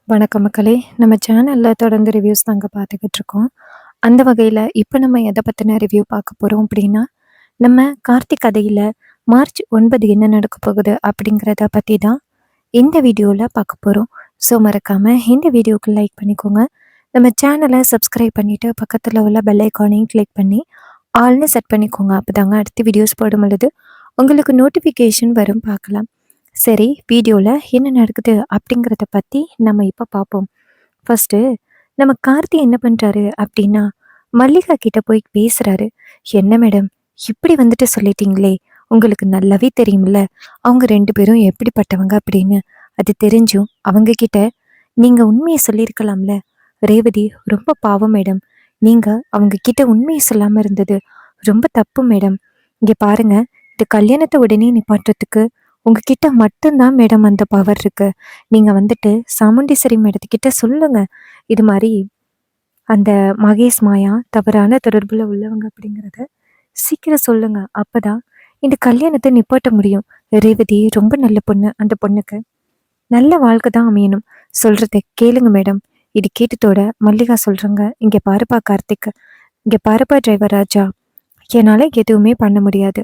வணக்கம் மக்களே! நம்ம சேனல்ல தொடர்ந்து ரிவ்யூஸ் தாங்க பார்த்துக்கிட்டு இருக்கோம். அந்த வகையில இப்ப நம்ம எத பத்தின ரிவ்யூ பார்க்க போறோம் அப்படின்னா, நம்ம கார்த்திக் கதையில மார்ச் 9 என்ன நடக்க போகுது அப்படிங்கிறத பத்தி தான் இந்த வீடியோல பார்க்க போறோம். ஸோ மறக்காம இந்த வீடியோக்கு லைக் பண்ணிக்கோங்க. நம்ம சேனல சப்ஸ்கிரைப் பண்ணிட்டு பக்கத்துல உள்ள பெல் ஐகானையும் கிளிக் பண்ணி ஆல்னு செட் பண்ணிக்கோங்க. அப்பதாங்க அடுத்த வீடியோஸ் போடும்பொழுது உங்களுக்கு நோட்டிஃபிகேஷன் வரும் பார்க்கலாம். சரி, வீடியோல என்ன நடக்குது அப்படிங்கிறத பத்தி நம்ம இப்ப பார்ப்போம். ஃபர்ஸ்ட்டு நம்ம கார்த்தி என்ன பண்றாரு அப்படின்னா, மல்லிகா கிட்ட போய் பேசுறாரு. "என்ன மேடம், இப்படி வந்துட்டு சொல்லிட்டீங்களே! உங்களுக்கு நல்லாவே தெரியும்ல, அவங்க 2 பேரும் எப்படிப்பட்டவங்க அப்படின்னு. அது தெரிஞ்சும் அவங்க கிட்ட நீங்க உண்மைய சொல்லியிருக்கலாம்ல. ரேவதி ரொம்ப பாவம் மேடம். நீங்க அவங்க கிட்ட உண்மைய சொல்லாம இருந்தது ரொம்ப தப்பு மேடம். இங்க பாருங்க, இந்த கல்யாணத்த உடனே நிப்பாட்டுறதுக்கு உங்ககிட்ட மட்டும் தான் மேடம் அந்த பவர் இருக்கு. நீங்க வந்துட்டு சாமுண்டீஸ்வரி மேடத்துக்கிட்ட சொல்லுங்க. இது மாரி அந்த மகேஷ், மாயா தவறான தொடர்புல உள்ளவங்க அப்படிங்கிறத சீக்கிரம் சொல்லுங்க. அப்பதான் இந்த கல்யாணத்த நிப்பாட்ட முடியும். ரேவதி ரொம்ப நல்ல பொண்ணு. அந்த பொண்ணுக்கு நல்ல வாழ்க்கை தான் அமையணும். சொல்றத கேளுங்க மேடம்." இது கேட்டதோட மல்லிகா சொல்றாங்க, "இங்க பாருப்பா கார்த்திக், இங்க பாருப்பா டிரைவர் ராஜா, என்னால எதுவுமே பண்ண முடியாது.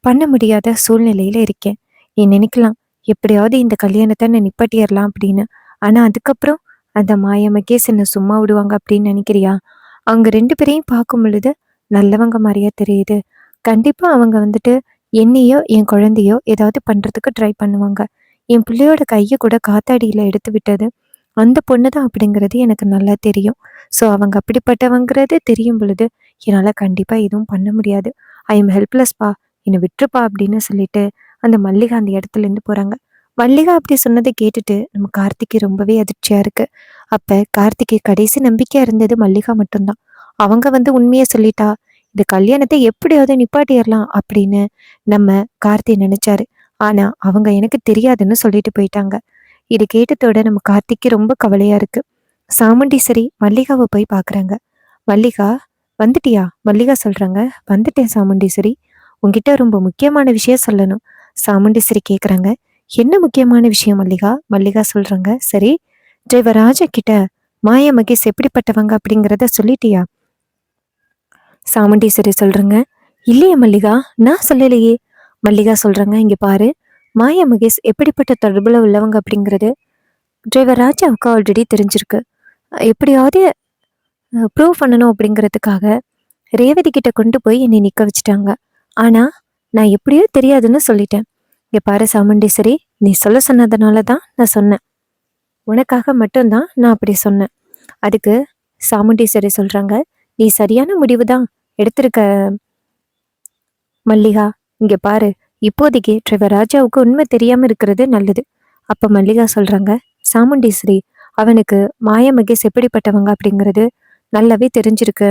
பண்ண முடியாத சூழ்நிலையில இருக்கேன். நீ நினைக்கலாம், எப்படியாவது இந்த கல்யாணத்த நான் நிப்பாட்டிறலாம் அப்படின்னு. ஆனா அதுக்கப்புறம் அந்த மாயா மகேஷ் என்ன சும்மா விடுவாங்க அப்படின்னு நினைக்கிறியா? அவங்க 2 பேரையும் பார்க்கும் பொழுது நல்லவங்க மாரியா தெரியுது. கண்டிப்பா அவங்க வந்துட்டு என்னையோ, என் குழந்தையோ ஏதாவது பண்றதுக்கு ட்ரை பண்ணுவாங்க. என் பிள்ளையோட கைய கூட காத்தாடியில எடுத்து விட்டது அந்த பொண்ணு தான் அப்படிங்கிறது எனக்கு நல்லா தெரியும். ஸோ அவங்க அப்படிப்பட்டவங்கிறது தெரியும் பொழுது என்னால கண்டிப்பா எதுவும் பண்ண முடியாது. ஐ எம் ஹெல்ப்லெஸ்ப்பா. என்னை விட்டுருப்பா அப்படின்னு சொல்லிட்டு அந்த மல்லிகா அந்த இடத்துலேருந்து போறாங்க. மல்லிகா அப்படி சொன்னதை கேட்டுட்டு நம்ம கார்த்திக்கு ரொம்பவே அதிர்ச்சியா இருக்கு. அப்ப கார்த்திக்கு கடைசி நம்பிக்கையா இருந்தது மல்லிகா மட்டும்தான். அவங்க வந்து உண்மையை சொல்லிட்டா இந்த கல்யாணத்தை எப்படியாவது நிப்பாட்டிடலாம் அப்படின்னு நம்ம கார்த்தி நினைச்சாரு. ஆனா அவங்க எனக்கு தெரியாதுன்னு சொல்லிட்டு போயிட்டாங்க. இது கேட்டதோட நம்ம கார்த்திக்கு ரொம்ப கவலையா இருக்கு. சாமுண்டீஸ்வரி மல்லிகாவை போய் பார்க்குறாங்க. "மல்லிகா, வந்துட்டியா?" மல்லிகா சொல்றாங்க. "வந்துட்டேன் சாமுண்டீஸ்வரி. உன்கிட்ட ரொம்ப முக்கியமான விஷயம் சொல்லணும்." சாமுண்டீஸ்வரி கேட்குறாங்க. "என்ன முக்கியமான விஷயம் மல்லிகா?" மல்லிகா சொல்றாங்க. "சரி, டிரைவர் ராஜா கிட்ட மாயா மகேஷ் எப்படிப்பட்டவங்க அப்படிங்கிறத சொல்லிட்டியா?" சாமுண்டீஸ்வரி சொல்றாங்க. "இல்லையே மல்லிகா, நான் சொல்லலையே." மல்லிகா சொல்றாங்க. "இங்க பாரு, மாயா மகேஷ் எப்படிப்பட்ட தொடர்புல உள்ளவங்க அப்படிங்கிறது டிரைவர் ராஜாவுக்கு ஆல்ரெடி தெரிஞ்சிருக்கு. எப்படியாவது ப்ரூவ் பண்ணணும் அப்படிங்கிறதுக்காக ரேவதி கிட்ட கொண்டு போய் என்னை நிற்க வச்சுட்டாங்க. ஆனா நான் எப்படியோ தெரியாதுன்னு சொல்லிட்டேன். இங்க பாரு சாமுண்டீஸ்வரி, நீ சொல்ல சொன்னதுனால தான் நான் சொன்னேன். உனக்காக மட்டும்தான் நான் அப்படி சொன்னேன்." அதுக்கு சாமுண்டீஸ்வரி சொல்றாங்க, "நீ சரியான முடிவு தான் எடுத்திருக்க மல்லிகா. இங்க பாரு, இப்போதைக்கு டிரைவர் ராஜாவுக்கு உண்மை தெரியாம இருக்கிறது நல்லது." அப்ப மல்லிகா சொல்றாங்க, "சாமுண்டீஸ்வரி, அவனுக்கு மாயா மகேஷ் எப்படிப்பட்டவங்க அப்படிங்கிறது நல்லாவே தெரிஞ்சிருக்கு.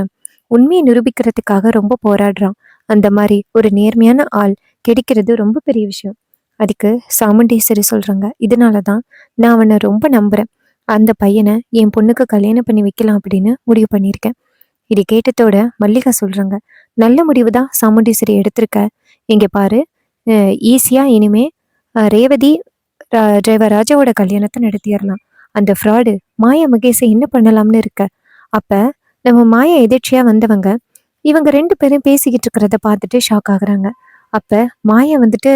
உண்மையை நிரூபிக்கிறதுக்காக ரொம்ப போராடுறான். அந்த மாதிரி ஒரு நேர்மையான ஆள் கிடைக்கிறது ரொம்ப பெரிய விஷயம்." அதுக்கு சாமுண்டீஸ்வரி சொல்றாங்க, "இதனால தான் நான் அவனை ரொம்ப நம்புறேன். அந்த பையனை என் பொண்ணுக்கு கல்யாணம் பண்ணி வைக்கலாம் அப்படின்னு முடிவு பண்ணியிருக்கேன்." இது கேட்டதோட மல்லிகா சொல்றாங்க, "நல்ல முடிவு தான் சாமுண்டீஸ்வரி எடுத்திருக்க. இங்க பாரு, ஈஸியா இனிமே ரேவதி டிரைவர் ராஜாவோட கல்யாணத்தை நடத்திடலாம். அந்த ஃப்ராடு மாயா மகேஷை என்ன பண்ணலாம்னு இருக்க." அப்ப நம்ம மாயா எதேர்ச்சியா வந்தவங்க இவங்க 2 பேரும் பேசிக்கிட்டு இருக்கிறத பார்த்துட்டு ஷாக் ஆகுறாங்க. அப்ப மாயா வந்துட்டு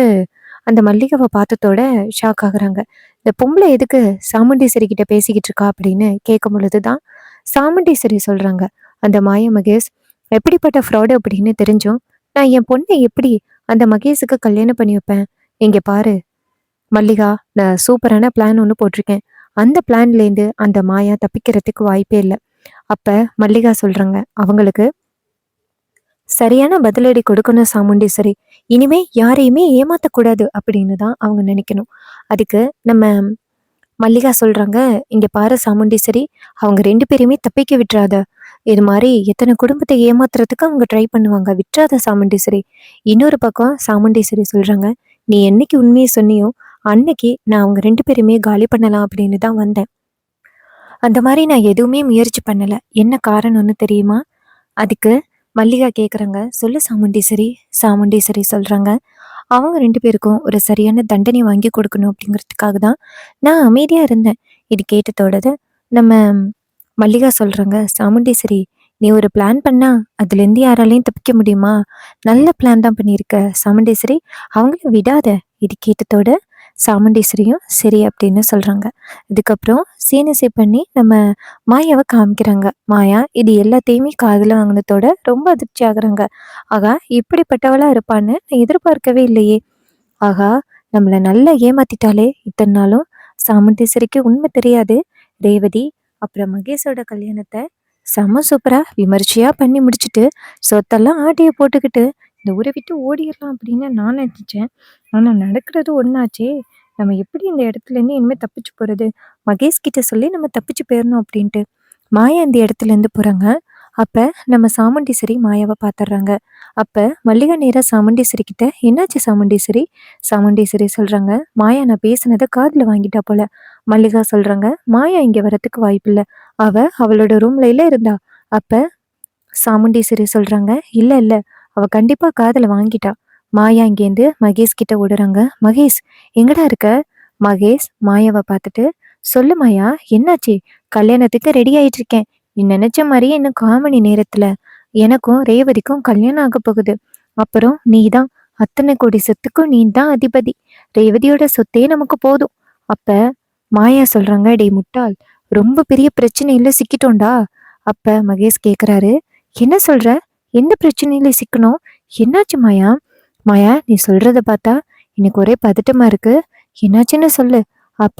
அந்த மல்லிகாவை பார்த்ததோட ஷாக் ஆகுறாங்க. இந்த பொம்பளை எதுக்கு சாமுண்டீஸ்வரி கிட்ட பேசிக்கிட்டு இருக்கா அப்படின்னு கேட்கும் பொழுதுதான் சாமுண்டீஸ்வரி சொல்றாங்க, "அந்த மாயா மகேஷ் எப்படிப்பட்ட ஃப்ராடு அப்படின்னு தெரிஞ்சும் நான் என் பொண்ணை எப்படி அந்த மகேஷுக்கு கல்யாணம் பண்ணி வைப்பேன். இங்க பாரு மல்லிகா, நான் சூப்பரான பிளான் ஒன்று போட்டிருக்கேன். அந்த பிளான்லேருந்து அந்த மாயா தப்பிக்கிறதுக்கு வாய்ப்பே இல்லை." அப்ப மல்லிகா சொல்றாங்க, "அவங்களுக்கு சரியான பதிலடி கொடுக்கணும் சாமுண்டீஸ்வரி. இனிமே யாரையுமே ஏமாத்தக்கூடாது அப்படின்னு தான் அவங்க நினைக்கணும்." அதுக்கு நம்ம மல்லிகா சொல்றாங்க, "இங்க பாரு சாமுண்டீஸ்வரி, அவங்க 2 பேரையுமே தப்பிக்க விட்டுறாத. இது மாதிரி எத்தனை குடும்பத்தை ஏமாத்துறதுக்கு அவங்க ட்ரை பண்ணுவாங்க. விட்டுறாத சாமுண்டீஸ்வரி." இன்னொரு பக்கம் சாமுண்டீஸ்வரி சொல்றாங்க, "நீ என்னைக்கு உண்மையை சொன்னியோ அன்னைக்கு நான் அவங்க 2 பேருமே காலி பண்ணலாம் அப்படின்னு தான் வந்தேன். அந்த மாதிரி நான் எதுவுமே முயற்சி பண்ணல. என்ன காரணம்னு தெரியுமா?" அதுக்கு மல்லிகா கேட்குறாங்க, "சொல்லு சாமுண்டீஸ்வரி." சாமுண்டீஸ்வரி சொல்றாங்க, "அவங்க 2 பேருக்கும் ஒரு சரியான தண்டனை வாங்கி கொடுக்கணும் அப்படிங்கிறதுக்காக தான் நான் அமைதியா இருந்தேன். இது கேட்டதோடது நம்ம மல்லிகா சொல்றாங்க, "சாமுண்டீஸ்வரி, நீ ஒரு பிளான் பண்ணா அதுலேருந்து யாராலையும் தப்பிக்க முடியுமா? நல்ல பிளான் தான் பண்ணியிருக்க சாமுண்டீஸ்வரி. அவங்கள விடாத." இது கேட்டதோட சாமுண்டீஸ்வரியும் சரி அப்படின்னு சொல்றாங்க. இதுக்கப்புறம் சீனசை பண்ணி நம்ம மாயாவ காமிக்கிறாங்க. மாயா இது எல்லாத்தையுமே காதுல வாங்கினதோட ரொம்ப அதிர்ச்சி ஆகுறாங்க. ஆகா! இப்படிப்பட்டவளா இருப்பான்னு நான் எதிர்பார்க்கவே இல்லையே! ஆகா! நம்மள நல்லா ஏமாத்திட்டாளே! இத்தன நாளும் சாமுண்டீஸ்வரிக்கு உண்மை தெரியாது. ரேவதி அப்புறம் மகேஷோட கல்யாணத்த செம்ம சூப்பரா விமர்சையா பண்ணி முடிச்சுட்டு, சொத்தெல்லாம் ஆட்டைய போட்டுக்கிட்டு, இந்த ஊர விட்டு ஓடிறலாம் அப்படின்னு நான் நெனச்சேன். ஆனா நடக்கிறது ஒண்ணாச்சே! நம்ம எப்படி இந்த இடத்துலேருந்து இனிமே தப்பிச்சு போறது? மகேஷ் கிட்ட சொல்லி நம்ம தப்பிச்சு போயிரணும் அப்படின்ட்டு. மாயா இந்த இடத்துலேருந்து போறாங்க. அப்ப நம்ம சாமுண்டீஸ்வரி மாயாவ பாத்துர்றாங்க. அப்ப மல்லிகா நேரா சாமுண்டீஸ்வரி கிட்ட, "என்னாச்சு சாமுண்டீஸ்வரி?" சாமுண்டீஸ்வரி சொல்றாங்க, "மாயா நான் பேசினத காதுல வாங்கிட்டா போல." மல்லிகா சொல்றாங்க, "மாயா இங்க வரதுக்கு வாய்ப்பில்ல. அவ அவளோட ரூம்ல இருந்தா." அப்ப சாமுண்டீஸ்வரி சொல்றாங்க, "இல்ல, இல்ல. அவ கண்டிப்பா காதுல வாங்கிட்டா." மாயா இங்கேருந்து மகேஷ் கிட்ட ஓடுறாங்க. "மகேஷ் எங்கடா இருக்க?" மகேஷ் மாயாவ பார்த்துட்டு, "சொல்லு மாயா, என்னாச்சு?" "கல்யாணத்துக்கு ரெடி ஆயிட்டு இருக்கேன். நீ நெனச்ச மாரியே இன்னும் 1/4 மணி நேரத்துல எனக்கும் ரேவதிக்கும் கல்யாணம் ஆகப் போகுது. அப்புறம் நீதான். அத்தனை கோடி சொத்துக்கும் நீதான் அதிபதி. ரேவதியோட சொத்தே நமக்கு போதும்." அப்ப மாயா சொல்றாங்க, "டேய் முட்டாள், ரொம்ப பெரிய பிரச்சனையில சிக்கிட்டோம்டா." அப்ப மகேஷ் கேக்குறாரு, "என்ன சொல்ற? எந்த பிரச்சனையில சிக்கணும்? என்னாச்சு மாயா?" "மாயா, நீ சொல்றத பார்த்தா எனக்கு ஒரே பதட்டமா இருக்கு. என்னாச்சுன்னு சொல்லு." அப்ப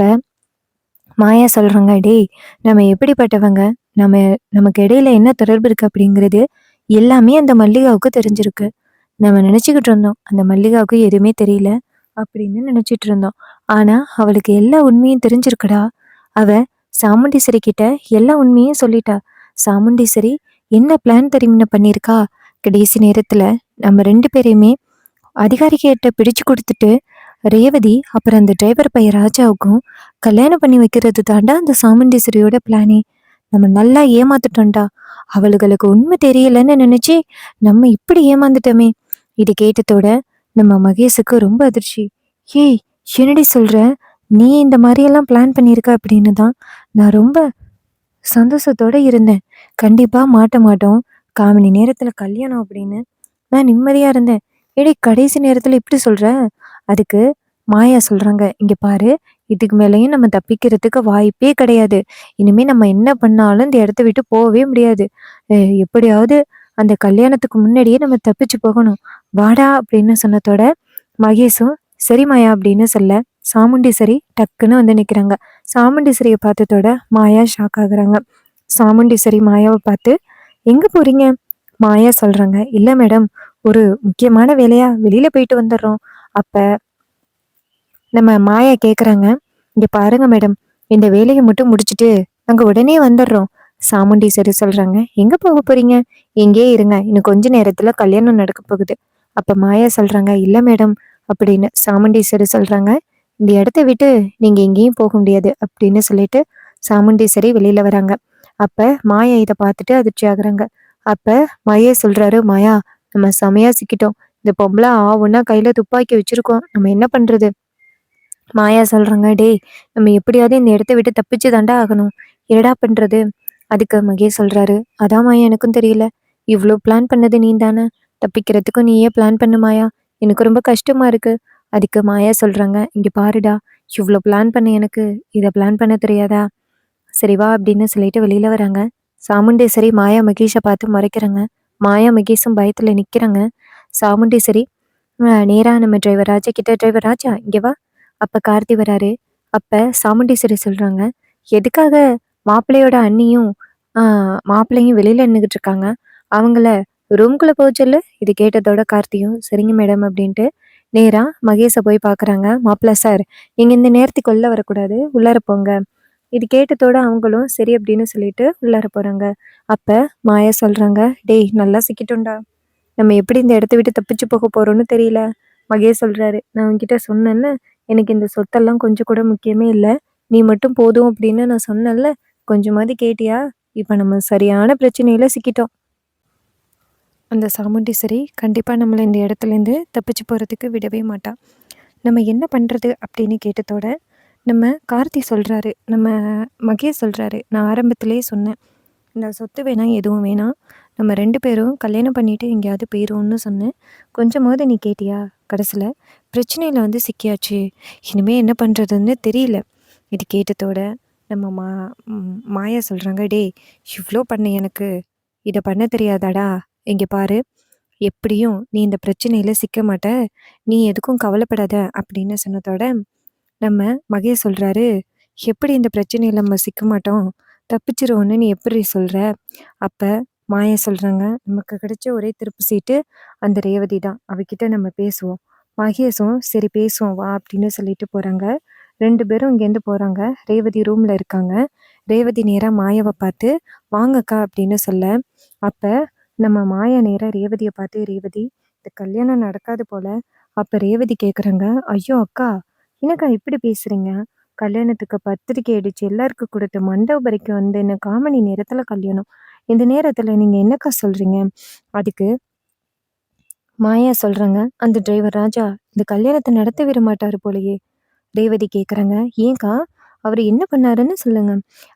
மாயா சொல்றாங்க, "டேய், நம்ம எப்படிப்பட்டவங்க? நம்ம நமக்கு இடையில என்ன தொடர்பு இருக்கு அப்படிங்கிறது எல்லாமே அந்த மல்லிகாவுக்கு தெரிஞ்சிருக்கு. நம்ம நினைச்சுக்கிட்டு இருந்தோம், அந்த மல்லிகாவுக்கு எதுவுமே தெரியல அப்படின்னு நினைச்சிட்டு இருந்தோம். ஆனா அவளுக்கு எல்லா உண்மையும் தெரிஞ்சிருக்குடா. அவ சாமுண்டீஸ்வரி கிட்ட எல்லா உண்மையும் சொல்லிட்டா. சாமுண்டீஸ்வரி என்ன பிளான் தெரியுமா பண்ணியிருக்கா? கடைசி நேரத்துல நம்ம 2 பேரையுமே அதிகாரிகிட்ட பிடிச்சு குடுத்துட்டு, ரேவதி அப்புறம் அந்த டிரைவர் பையன் ராஜாவுக்கும் கல்யாணம் பண்ணி வைக்கிறது தான்டா அந்த சாமுண்டீஸ்வரியோட பிளானே. நம்ம நல்லா ஏமாத்துட்டோம்டா. அவளுகளுக்கு உண்மை தெரியலன்னு நினைச்சு நம்ம இப்படி ஏமாந்துட்டோமே." இது கேட்டதோட நம்ம மகேஷுக்கு ரொம்ப அதிர்ச்சி. "ஏய், என்னடி சொல்ற? நீ இந்த மாதிரியெல்லாம் பிளான் பண்ணியிருக்க அப்படின்னு தான் நான் ரொம்ப சந்தோஷத்தோட இருந்தேன். கண்டிப்பா மாட்ட மாட்டோம். 1/4 மணி நேரத்துல கல்யாணம் அப்படின்னு நான் நிம்மதியா இருந்தேன். ஏடி கடைசி நேரத்துல இப்படி சொல்ற?" அதுக்கு மாயா சொல்றாங்க, "இங்க பாரு, இதுக்கு மேலயும் நம்ம தப்பிக்கிறதுக்கு வாய்ப்பே கிடையாது. இனிமே நம்ம என்ன பண்ணாலும் இந்த இடத்த விட்டு போகவே முடியாது. எப்படியாவது அந்த கல்யாணத்துக்கு முன்னாடியே நம்ம தப்பிச்சு போகணும். வாடா" அப்படின்னு சொன்னதோட மகேஷும் சரி மாயா அப்படின்னு சொல்ல, சாமுண்டீஸ்வரி டக்குன்னு வந்து நிக்கிறாங்க. சாமுண்டீஸ்வரிய பார்த்ததோட மாயா ஷாக் ஆகுறாங்க. சாமுண்டீஸ்வரி மாயாவ பார்த்து, "எங்க போறீங்க?" மாயா சொல்றாங்க, "இல்ல மேடம், ஒரு முக்கியமான வேலையா வெளியில போயிட்டு வந்துடுறோம்." அப்ப நம்ம மாயா கேக்குறாங்க, "இங்க பாருங்க மேடம், இந்த வேலைய மட்டும் முடிச்சுட்டு நாங்க உடனே வந்துடுறோம்." சாமுண்டீஸ்வரி சொல்றாங்க, "எங்க போக போறீங்க? இங்கேயே இருங்க. இன்னும் கொஞ்ச நேரத்துல கல்யாணம் நடக்க போகுது." அப்ப மாயா சொல்றாங்க, "இல்ல மேடம்." அப்படின்னு சாமுண்டீஸ்வரி சொல்றாங்க, "இந்த இடத்த விட்டு நீங்க எங்கேயும் போக முடியாது." அப்படின்னு சொல்லிட்டு சாமுண்டீஸ்வரி வெளியில வராங்க. அப்ப மாயா இத பார்த்துட்டு அதிர்ச்சி ஆகுறாங்க. அப்ப மகேஷ் சொல்றாரு, "மாயா, நம்ம செமையா சிக்கிட்டோம். இந்த பொம்பளை ஆவுன்னா கையில துப்பாக்கி வச்சிருக்கோம். நம்ம என்ன பண்றது?" மாயா சொல்றாங்க, "டேய், நம்ம எப்படியாவது இந்த இடத்த விட்டு தப்பிச்சு தான்டா ஆகணும். என்னடா பண்றது?" அதுக்கு மகேஷ் சொல்றாரு, "அதான் மாயா எனக்கும் தெரியல. இவ்ளோ பிளான் பண்ணது நீ தானே. தப்பிக்கிறதுக்கும் நீயே பிளான் பண்ணு மாயா. எனக்கு ரொம்ப கஷ்டமா இருக்கு." அதுக்கு மாயா சொல்றாங்க, "இங்க பாருடா, இவ்ளோ பிளான் பண்ண எனக்கு இத பிளான் பண்ண தெரியாதா? சரி வா" அப்படின்னு சொல்லிட்டு வெளியில வராங்க. சாமுண்டேஸ்வரி மாயா மகேஷ பார்த்து முறைக்கிறாங்க. மாயா மகேஷும் பயத்துல நிக்கிறாங்க. சாமுண்டேஸ்வரி நேரா நம்ம டிரைவர் ராஜா கிட்ட, "டிரைவர் ராஜா, இங்க வா." அப்ப கார்த்தி வராரு. அப்ப சாமுண்டீஸ்வரி சொல்றாங்க, "எதுக்காக மாப்பிள்ளையோட அண்ணியும் ஆ மாப்பிள்ளையும் வெளியில நின்னுகிட்டு இருக்காங்க? அவங்கள ரூம்குள்ள போ சொல்லு." இது கேட்டதோட கார்த்தியும், "சரிங்க மேடம்." அப்படின்ட்டு நேரா மகேஷ போய் பார்க்குறாங்க. "மாப்பிள சார், நீங்க இந்த நேரத்துக்கு உள்ள வரக்கூடாது. உள்ளார போங்க." இது கேட்டதோட அவங்களும் சரி அப்படின்னு சொல்லிட்டு உள்ளார போறாங்க. அப்ப மாயா சொல்றாங்க, "டேய், நல்லா சிக்கிட்டோம்டா. நம்ம எப்படி இந்த இடத்த விட்டு தப்பிச்சு போக போறோம்னு தெரியல." மகேஷ் சொல்றாரு, "நான் உன்கிட்ட சொன்னேன்ல, எனக்கு இந்த சொத்தெல்லாம் கொஞ்சம் கூட முக்கியமே இல்ல. நீ மட்டும் போதும் அப்படின்னு நான் சொன்னேன்ல. கொஞ்சமாவது கேட்டியா? இப்ப நம்ம சரியான பிரச்சனையில சிக்கிட்டோம்." அந்த சாமுண்டீஸ்வரி கண்டிப்பா நம்மள இந்த இடத்துலேருந்து தப்பிச்சு போறதுக்கு விடவே மாட்டா. நம்ம என்ன பண்றது அப்படின்னு கேட்டதோட நம்ம கார்த்தி சொல்றாரு. நம்ம மகேஷ் சொல்றாரு. நான் ஆரம்பத்திலேயே சொன்னேன். இந்த சொத்து வேணாம், எதுவும் வேணாம். நம்ம 2 பேரும் கல்யாணம் பண்ணிட்டு எங்கேயாவது போயிருவோம்னு சொன்னேன். கொஞ்சமாவது நீ கேட்டியா? கடைசில பிரச்சனையில வந்து சிக்கியாச்சு. இனிமே என்ன பண்றதுன்னு தெரியல. இது கேட்டதோட நம்ம மாயா சொல்றாங்க, "டேய் இவ்ளோ பண்ண எனக்கு. இத பண்ண தெரியாதாடா? இங்க பாரு. எப்படியும் நீ இந்த பிரச்சனையில சிக்க மாட்ட. நீ எதுக்கும் கவலைப்படாத" அப்படின்னு சொன்னதோட நம்ம மகேஷ் சொல்றாரு, "எப்படி இந்த பிரச்சனையில நம்ம சிக்க மாட்டோம்? தப்பிச்சுருவோம்னு நீ எப்புட்றீ சொல்ற?" அப்ப மாயா சொல்றாங்க, "நமக்கு கிடைச்ச ஒரே திருப்பு சீட்டு அந்த ரேவதி தான். அவகிட்ட நம்ம பேசுவோம்." மகேஷும், "சரி பேசுவோம் வா" அப்படின்னு சொல்லிட்டு போறாங்க. 2 பேரும் இங்கேருந்து போறாங்க. ரேவதி ரூம்ல இருக்காங்க. ரேவதி நேரா மாயாவ பார்த்து, "வாங்கக்கா" அப்படின்னு சொல்ல, அப்ப நம்ம மாயா நேரா ரேவதிய பார்த்து, "ரேவதி, இந்த கல்யாணம் நடக்காது போல." அப்ப ரேவதி கேட்குறாங்க, "ஐயோ அக்கா! என்னக்கா இப்படி பேசுறீங்க? கல்யாணத்துக்கு பத்திரிக்கை அடிச்சு எல்லாருக்கும் குடுத்து மண்டபம் வரைக்கும் வந்து என்ன 1/4 மணி நேரத்துல கல்யாணம். இந்த நேரத்துல நீங்க என்னக்கா சொல்றீங்க?" அதுக்கு மாயா சொல்றாங்க, "அந்த டிரைவர் ராஜா இந்த கல்யாணத்த நடத்த விட மாட்டாரு போலயே." ரேவதி கேட்குறாங்க, "ஏன்க்கா? அவரு என்ன பண்ணாருன்னு சொல்லுங்க."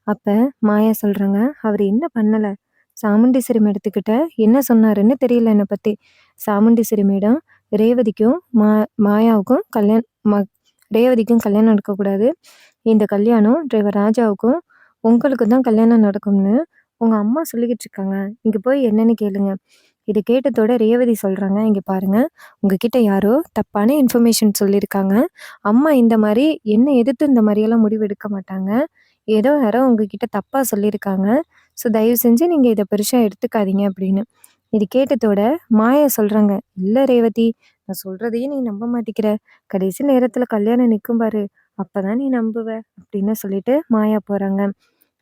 அப்ப மாயா சொல்றாங்க, "அவரு என்ன பண்ணல. சாமுண்டீஸ்வரி மேடத்துக்கிட்ட என்ன சொன்னாருன்னு தெரியல என்ன பத்தி. சாமுண்டீஸ்வரி மேடம் ரேவதிக்கும் மாயாவுக்கும் ரேவதிக்கும் கல்யாணம் நடக்கக்கூடாது. இந்த கல்யாணம் டிரைவர் ராஜாவுக்கும் உங்களுக்கும் தான் கல்யாணம் நடக்கும்னு உங்க அம்மா சொல்லிக்கிட்டு இருக்காங்க. இங்க போய் என்னன்னு கேளுங்க." இத கேட்டதோட ரேவதி சொல்றாங்க, "இங்க பாருங்க, உங்ககிட்ட யாரோ தப்பான இன்ஃபர்மேஷன் சொல்லியிருக்காங்க. அம்மா இந்த மாரி என்ன எதிர்த்து இந்த மாரியெல்லாம் முடிவு எடுக்க மாட்டாங்க. ஏதோ யாரோ உங்ககிட்ட தப்பா சொல்லியிருக்காங்க. ஸோ தயவு செஞ்சு நீங்க இத பெருசா எடுத்துக்காதீங்க" அப்படின்னு. இது கேட்டதோட மாயா சொல்றாங்க, "இல்ல ரேவதி, நான் சொல்றதையே நீ நம்ப மாட்டேங்கிற. கடைசி நேரத்துல கல்யாணம் நிக்கும் பாரு, அப்பதான் நீ நம்புவ" அப்படின்னு சொல்லிட்டு மாயா போறாங்க.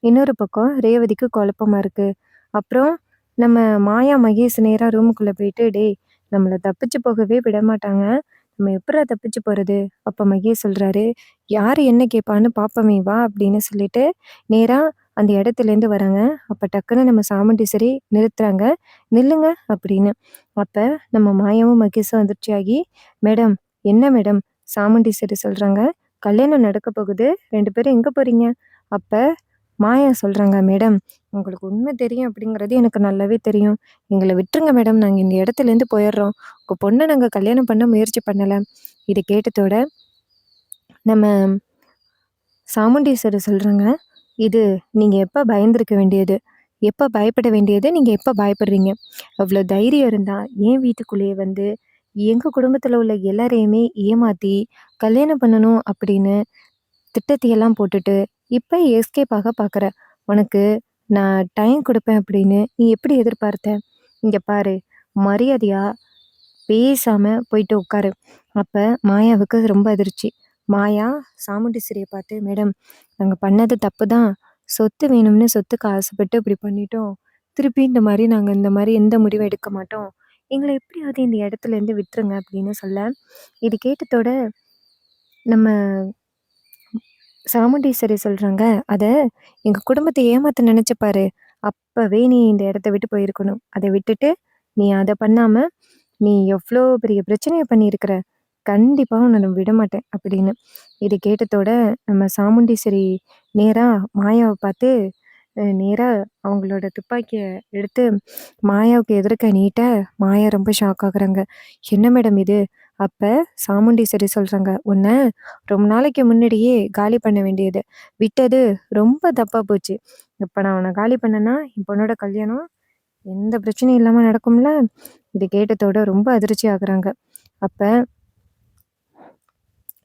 இன்னொரு பக்கம் ரேவதிக்கு குழப்பமா இருக்கு. அப்புறம் நம்ம மாயா, மகேஷ் நேரா ரூமுக்குள்ள போயிட்டு, "டேய் நம்மள தப்பிச்சு போகவே விடமாட்டாங்க. நம்ம எப்புட்றா தப்பிச்சு போறது?" அப்ப மகேஷ் சொல்றாரு, "யாரு என்ன கேட்பான்னு பாப்போமே வா" அப்படின்னு சொல்லிட்டு நேரா அந்த இடத்துலேருந்து வராங்க. அப்ப டக்குன்னு நம்ம சாமுண்டீஸ்வரி நிறுத்துறாங்க. "நில்லுங்க" அப்படின்னு. அப்ப நம்ம மாயாவும், மகேஷும் அதிர்ச்சியாகி, "மேடம், என்ன மேடம்?" சாமுண்டீஸ்வரி சொல்றாங்க, "கல்யாணம் நடக்க போகுது. 2 பேரும் எங்க போறீங்க?" அப்ப மாயா சொல்றாங்க, "மேடம், உங்களுக்கு உண்மை தெரியும் அப்படிங்கிறது எனக்கு நல்லாவே தெரியும். எங்கள விட்டுருங்க மேடம். நாங்க இந்த இடத்துலேருந்து போயிடுறோம். உங்க பொண்ண நாங்க கல்யாணம் பண்ண முயற்சி பண்ணல." இத கேட்டதோட நம்ம சாமுண்டீஸ்வரி சொல்றாங்க, "இது நீங்க எப்ப பயந்திருக்க வேண்டியது? எப்ப பயப்பட வேண்டியது? நீங்க எப்ப பயப்படுறீங்க? அவ்ளோ தைரியம் இருந்தா என் வீட்டுக்குள்ளேயே வந்து எங்க குடும்பத்துல உள்ள எல்லாரையுமே ஏமாத்தி கல்யாணம் பண்ணணும் அப்படின்னு திட்டத்தையெல்லாம் போட்டுட்டு, இப்ப எஸ்கேப் ஆக பாக்குற. உனக்கு நான் டைம் குடுப்பேன் அப்படின்னு நீ எப்படி எதிர்பார்த்த? இங்க பாரு, மரியாதையா பேசாம போயிட்டு உட்காரு." அப்ப மாயாவுக்கு ரொம்ப அதிர்ச்சி. மாயா சாமுண்டீஸ்வரிய பார்த்து, "மேடம், நாங்க பண்ணது தப்பு தான். சொத்து வேணும்னு சொத்துக்கு ஆசைப்பட்டு இப்படி பண்ணிட்டோம். திருப்பி இந்த மாரி எந்த முடிவும் எடுக்க மாட்டோம். எங்கள எப்படியாவது இந்த இடத்துலேருந்து விட்டுருங்க" அப்படின்னு சொல்ல, இது கேட்டதோட நம்ம சாமுண்டீஸ்வரி சொல்றாங்க, "அத எங்க குடும்பத்த ஏமாத்த நெனச்ச பாரு. அப்பவே நீ இந்த இடத்த விட்டு போயிருக்கணும். அத விட்டுட்டு, நீ அத பண்ணாம, நீ எவ்ளோ பெரிய பிரச்சனைய பண்ணியிருக்கிற. கண்டிப்பா உன்ன நான் விடமாட்டேன்" அப்படின்னு. இத கேட்டதோட நம்ம சாமுண்டீஸ்வரி நேரா மாயாவ பார்த்து, நேரா அவங்களோட துப்பாக்கிய எடுத்து மாயாவுக்கு எதிர்க்க நீட்ட, மாயா ரொம்ப ஷாக் ஆகுறாங்க. "என்ன மேடம் இது?" அப்ப சாமுண்டீஸ்வரி சொல்றாங்க, "உன்ன ரொம்ப நாளைக்கு முன்னாடியே காலி பண்ண வேண்டியது. விட்டது ரொம்ப தப்பா போச்சு. இப்ப நான் உன்ன காலி பண்ணேன்னா, என் பொண்ணோட கல்யாணம் எந்த பிரச்சனையும் இல்லாம நடக்கும்ல?" இத கேட்டதோட ரொம்ப அதிர்ச்சி ஆகுறாங்க. அப்ப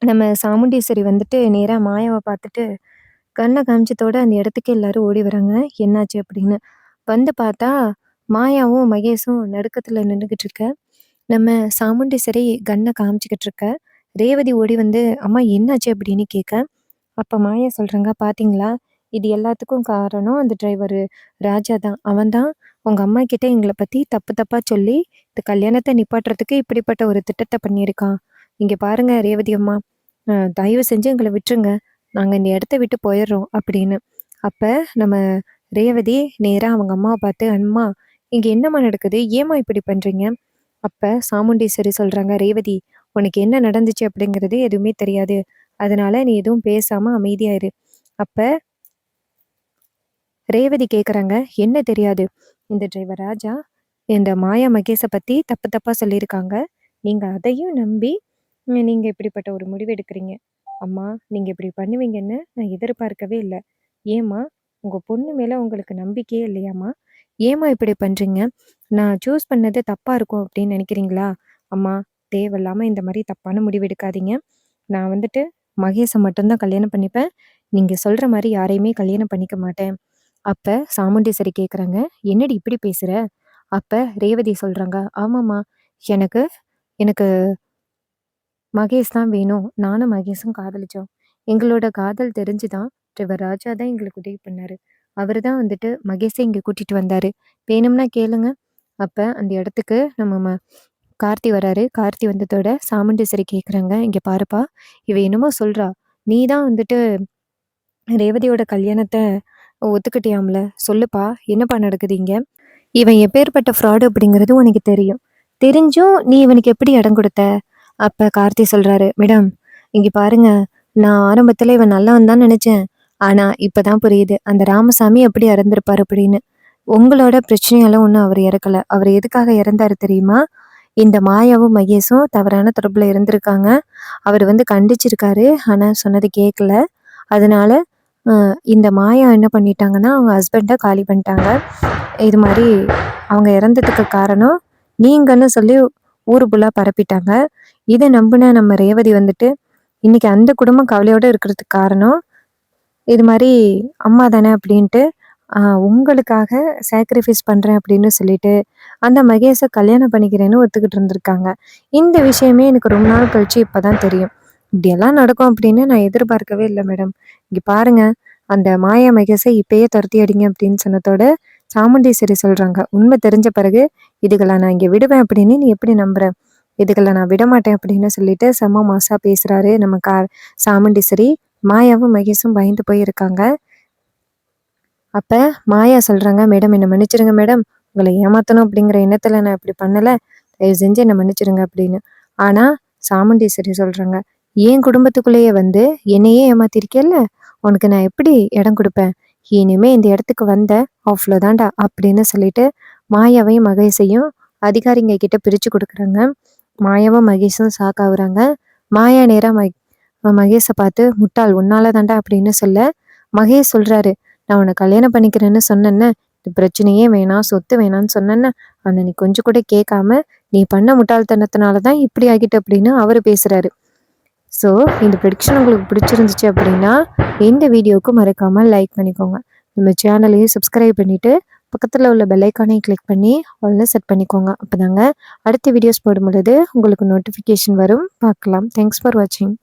நம்ம சாமுண்டீஸ்வரி வந்துட்டு நேரா மாயாவ பார்த்துட்டு, கண்ண காமிச்சதோட அந்த இடத்துக்கு எல்லாரும் ஓடி வராங்க. என்னாச்சு அப்படின்னு. வந்து பார்த்தா, மாயாவும், மகேஷும் நடுக்கத்துல நின்னுகிட்டு இருக்க. நம்ம சாமுண்டீஸ்வரி கன்ன காமிச்சுக்கிட்டு இருக்க. ரேவதி ஓடி வந்து, "அம்மா என்னாச்சு?" அப்படின்னு கேட்க. அப்ப மாயா சொல்றாங்க, "பாத்தீங்களா? இது எல்லாத்துக்கும் காரணம் அந்த டிரைவரு ராஜா தான். அவன் தான் உங்க அம்மா கிட்ட எங்கள பத்தி தப்பு தப்பா சொல்லி, இந்த கல்யாணத்த நிப்பாட்டுறதுக்கு இப்படிப்பட்ட ஒரு திட்டத்த பண்ணியிருக்கான். இங்க பாருங்க ரேவதி அம்மா, தயவு செஞ்சு எங்கள விட்டுருங்க. நாங்க இந்த இடத்த விட்டு போயிடுறோம்" அப்படின்னு. அப்ப நம்ம ரேவதி நேரா அவங்க அம்மாவ பார்த்து, "அம்மா, இங்க என்னம்மா நடக்குது? ஏம்மா இப்படி பண்றீங்க?" அப்ப சாமுண்டீஸ்வரி சொல்றாங்க, "ரேவதி, உனக்கு என்ன நடந்துச்சு அப்படிங்கிறது எதுவுமே தெரியாது. அதனால நீ எதுவும் பேசாம அமைதியா இரு. அப்ப ரேவதி கேட்குறாங்க, "என்ன தெரியாது? இந்த டிரைவர் ராஜா இந்த மாயா மகேஷ பத்தி தப்பு தப்பா சொல்லியிருக்காங்க. நீங்க அதையும் நம்பி நீங்க இப்படிப்பட்ட ஒரு முடிவு எடுக்கிறீங்க. அம்மா, நீங்க இப்படி பண்ணுவீங்கன்னு நான் எதிர்பார்க்கவே இல்ல. ஏம்மா, உங்க பொண்ணு மேல உங்களுக்கு நம்பிக்கையே இல்லையாம்மா? ஏம்மா இப்படி பண்றீங்க? நான் சூஸ் பண்ணது தப்பா இருக்கும் அப்படின்னு நினைக்கிறீங்களா? அம்மா, தேவையில்லாம இந்த மாரி தப்பான முடிவு எடுக்காதீங்க. நான் வந்துட்டு மகேஷ மட்டும் தான் கல்யாணம் பண்ணிப்பேன். நீங்க சொல்ற மாரி யாரையுமே கல்யாணம் பண்ணிக்க மாட்டேன்." அப்ப சாமுண்டீஸ்வரி கேட்குறாங்க, "என்னடி இப்படி பேசுற?" அப்ப ரேவதி சொல்றாங்க, "ஆமாம்மா, எனக்கு எனக்கு மகேஷ் தான் வேணும். நானும் மகேஷும் காதலிச்சோம். எங்களோட காதல் தெரிஞ்சு தான் இவர் ராஜா தான் எங்களுக்கு உதவி பண்ணாரு. அவரு தான் வந்துட்டு மகேஷை இங்க கூட்டிட்டு வந்தாரு. வேணும்னா கேளுங்க." அப்ப அந்த இடத்துக்கு நம்ம கார்த்தி வராரு. கார்த்தி வந்ததோட சாமுண்டீஸ்வரி கேட்குறாங்க, "இங்க பாருப்பா, இவ என்னமோ சொல்றா. நீ தான் வந்துட்டு ரேவதியோட கல்யாணத்த ஒத்துக்கிட்டியாம்ல? சொல்லுப்பா, என்னப்பா நடக்குது இங்க? இவன் எப்பேர்ப்பட்ட ஃப்ராடு அப்படிங்கிறது உனக்கு தெரியும். தெரிஞ்சும் நீ இவனுக்கு எப்படி இடம் குடுத்த?" அப்ப கார்த்தி சொல்றாரு, "மேடம், இங்க பாருங்க. நான் ஆரம்பத்துல இவன் நல்லவன் தான் நெனச்சேன். ஆனா இப்பதான் புரியுது. அந்த ராமசாமி எப்படி இறந்திருப்பாரு அப்படின்னு. உங்களோட பிரச்சனையால ஒண்ணும் அவர் இறக்கல. அவர் எதுக்காக இறந்தாரு தெரியுமா? இந்த மாயாவும், மகேஷும் தவறான தொடர்புல இருந்திருக்காங்க. அவர் வந்து கண்டிச்சிருக்காரு. ஆனா சொன்னது கேட்கல. அதனால இந்த மாயா என்ன பண்ணிட்டாங்கன்னா, அவங்க ஹஸ்பண்ட காலி பண்ணிட்டாங்க. இது மாரி அவங்க இறந்ததுக்கு காரணம் நீங்கன்னு சொல்லி ஊரு ஃபுல்லா பரப்பிட்டாங்க. இத நம்புன நம்ம ரேவதி வந்துட்டு, இன்னைக்கு அந்த குடும்பம் கவலையோட இருக்கிறதுக்கு காரணம், இது மாரி அம்மா தானே அப்படின்ட்டு, உங்களுக்காக சாக்ரிஃபைஸ் பண்றேன் அப்படின்னு சொல்லிட்டு, அந்த மகேஷ கல்யாணம் பண்ணிக்கிறேன்னு ஒத்துக்கிட்டு இருந்திருக்காங்க. இந்த விஷயமே எனக்கு ரொம்ப நாள் கழிச்சு இப்ப தான் தெரியும். இப்படியெல்லாம் நடக்கும் அப்படின்னு நான் எதிர்பார்க்கவே இல்ல மேடம். இங்க பாருங்க, அந்த மாயா மகேஷ இப்பயே துரத்தி அடிங்க அப்படின்னு சொன்னதோட, சாமுண்டீஸ்வரி சொல்றாங்க, "உண்மை தெரிஞ்ச பிறகு இதுகள நான் இங்க விடுவேன் அப்படின்னு நீ எப்படி நம்புற? இதுகள நான் விடமாட்டேன்" அப்படின்னு சொல்லிட்டு செம்ம மாஸா பேசுறாரு நம்ம சாமுண்டீஸ்வரி. மாயாவும், மகேஷும் பயந்து போய் இருக்காங்க. அப்ப மாயா சொல்றாங்க, "மேடம், என்ன மன்னிச்சிடுங்க மேடம். உங்கள ஏமாத்தணும் அப்படிங்கிற எண்ணத்துல நான் இப்படி பண்ணல. தயவு செஞ்சு என்ன மன்னிச்சிடுங்க" அப்படின்னு. ஆனா சாமுண்டீஸ்வரி சொல்றாங்க, "என் குடும்பத்துக்குள்ளேயே வந்து என்னையே ஏமாத்திருக்கேல்ல, உனக்கு நான் எப்படி இடம் குடுப்பேன்? இனிமே இந்த இடத்துக்கு வந்த அவ்வளோதான்டா" அப்படின்னு சொல்லிட்டு மாயாவையும், மகேஷையும் அதிகாரிங்க கிட்ட பிரிச்சு குடுக்குறாங்க. மாயாவும், மகேஷும் ஷாக் ஆகுறாங்க. மாயா நேரா மகேஷ பார்த்து, "முட்டாள், உன்னால தான்டா" அப்படின்னு சொல்ல, மகேஷ் சொல்றாரு, "நான் உன்னை கல்யாணம் பண்ணிக்கிறேன்னு சொன்னேன்ன, இந்த பிரச்சனையே வேணாம், சொத்து வேணாம்னு சொன்னேன்ன, ஆனா நீ கொஞ்சம் கூட கேட்காம நீ பண்ண முட்டாள்தனத்தினால தான் இப்படி ஆகிட்டு" அப்படின்னு அவரு பேசுறாரு. ஸோ இந்த ப்ரெடிக்ஷன் உங்களுக்கு பிடிச்சிருந்துச்சு அப்படின்னா, இந்த வீடியோவுக்கு மறக்காம லைக் பண்ணிக்கோங்க. நம்ம சேனலையும் சப்ஸ்கிரைப் பண்ணிட்டு, பக்கத்துல உள்ள பெல் ஐக்கானையும் கிளிக் பண்ணி ஆல்னு செட் பண்ணிக்கோங்க. அப்பதாங்க அடுத்த வீடியோஸ் போடும்பொழுது உங்களுக்கு நோட்டிஃபிகேஷன் வரும். பார்க்கலாம். தேங்க்ஸ் ஃபார் வாட்சிங்.